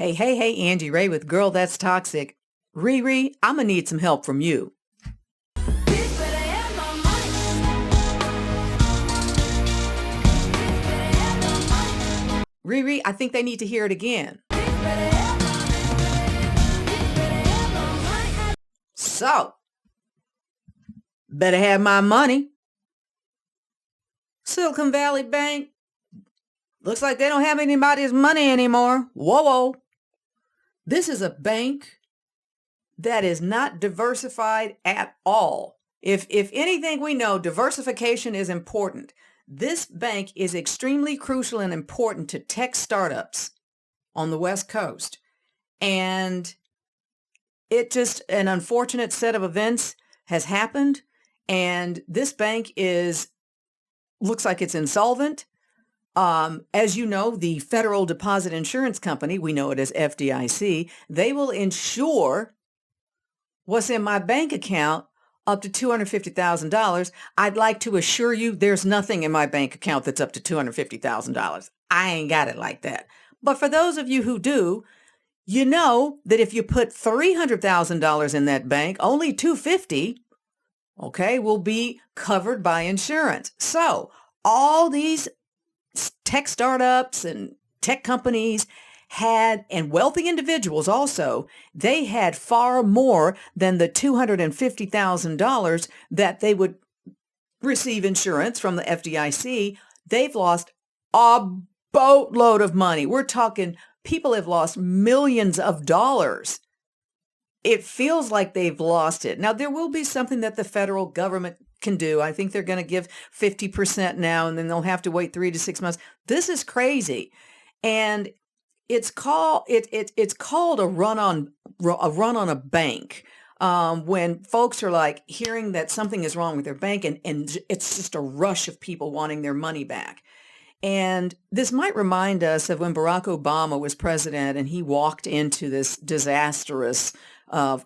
Hey, Angie Rae with Girl That's Toxic. Riri, I'm going to need some help from you. Riri, I think they need to hear it again. So, better have my money. Silicon Valley Bank. Looks like they don't have anybody's money anymore. Whoa. This is a bank that is not diversified at all. If anything we know, diversification is important. This bank is extremely crucial and important to tech startups on the West Coast. And it just, an unfortunate set of events has happened. And this bank looks like it's insolvent. As you know, the Federal Deposit Insurance Company, we know it as FDIC, they will insure what's in my bank account up to $250,000. I'd like to assure you there's nothing in my bank account that's up to $250,000. I ain't got it like that. But for those of you who do, you know that if you put $300,000 in that bank, only $250,000, okay, will be covered by insurance. So all these tech startups and tech companies and wealthy individuals also, they had far more than the $250,000 that they would receive insurance from the FDIC. They've lost a boatload of money. We're talking people have lost millions of dollars. It feels like they've lost it. Now, there will be something that the federal government can do. I think they're going to give 50% now, and then they'll have to wait 3 to 6 months. This is crazy. And it's called a run on a bank. When folks are like hearing that something is wrong with their bank, and it's just a rush of people wanting their money back. And this might remind us of when Barack Obama was president and he walked into this disastrous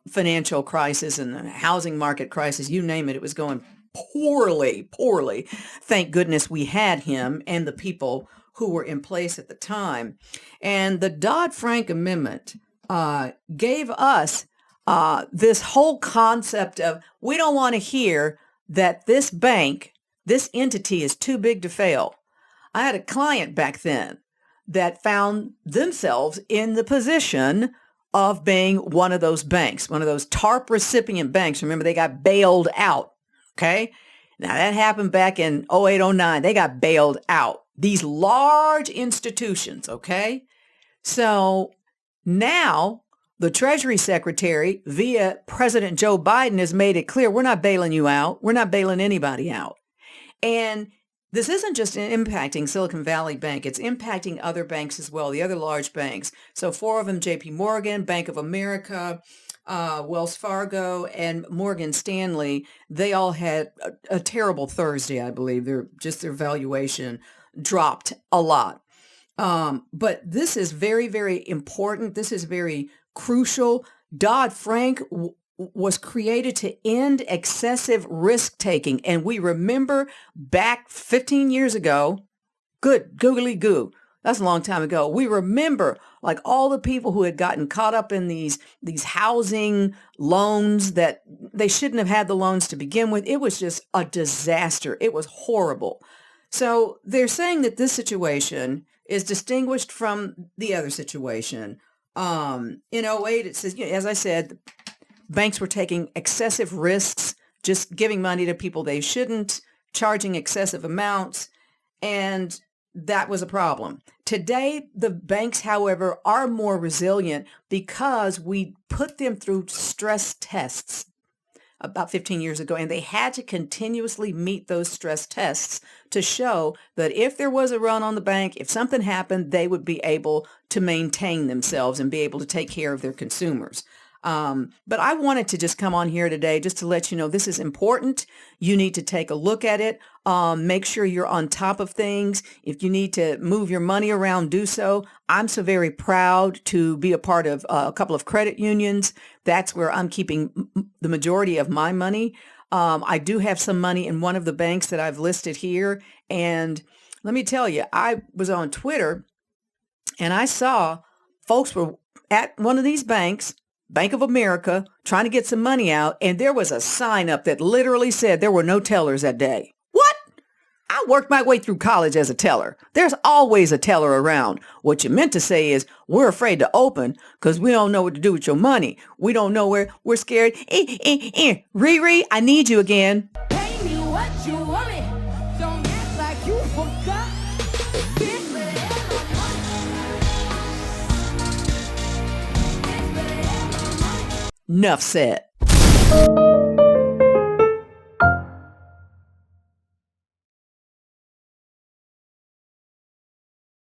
financial crisis and the housing market crisis, you name it, it was going poorly. Thank goodness we had him and the people who were in place at the time. And the DoddFrank Amendment gave us this whole concept of, we don't want to hear that this bank, this entity is too big to fail. I had a client back then that found themselves in the position of being one of those banks, one of those TARP recipient banks. Remember, they got bailed out, okay? Now, that happened back in 08, 09. They got bailed out. These large institutions, okay? So now the Treasury Secretary, via President Joe Biden, has made it clear, we're not bailing you out. We're not bailing anybody out. And this isn't just impacting Silicon Valley Bank. It's impacting other banks as well, the other large banks. So 4 of them, JP Morgan, Bank of America, Wells Fargo, and Morgan Stanley, they all had a terrible Thursday, I believe. Their valuation dropped a lot. But this is very, very important. This is very crucial. Dodd-Frank was created to end excessive risk taking. And we remember back 15 years ago, good googly goo, that's a long time ago. We remember like all the people who had gotten caught up in these housing loans that they shouldn't have had the loans to begin with. It was just a disaster. It was horrible. So they're saying that this situation is distinguished from the other situation. In 08, it says, as I said, banks were taking excessive risks, just giving money to people they shouldn't, charging excessive amounts, and that was a problem. Today, the banks, however, are more resilient because we put them through stress tests about 15 years ago, and they had to continuously meet those stress tests to show that if there was a run on the bank, if something happened, they would be able to maintain themselves and be able to take care of their consumers. But I wanted to just come on here today just to let you know this is important. You need to take a look at it. Make sure you're on top of things. If you need to move your money around, do so. I'm so very proud to be a part of a couple of credit unions. That's where I'm keeping the majority of my money. I do have some money in one of the banks that I've listed here. And let me tell you, I was on Twitter and I saw folks were at one of these banks, Bank of America, trying to get some money out, and there was a sign up that literally said there were no tellers that day. What? I worked my way through college as a teller. There's always a teller around. What you meant to say is, we're afraid to open because we don't know what to do with your money. We don't know where. We're scared. Riri, I need you again. Pay me what you want me. Don't act like you forgot. Bitch, better have my money. Enough said.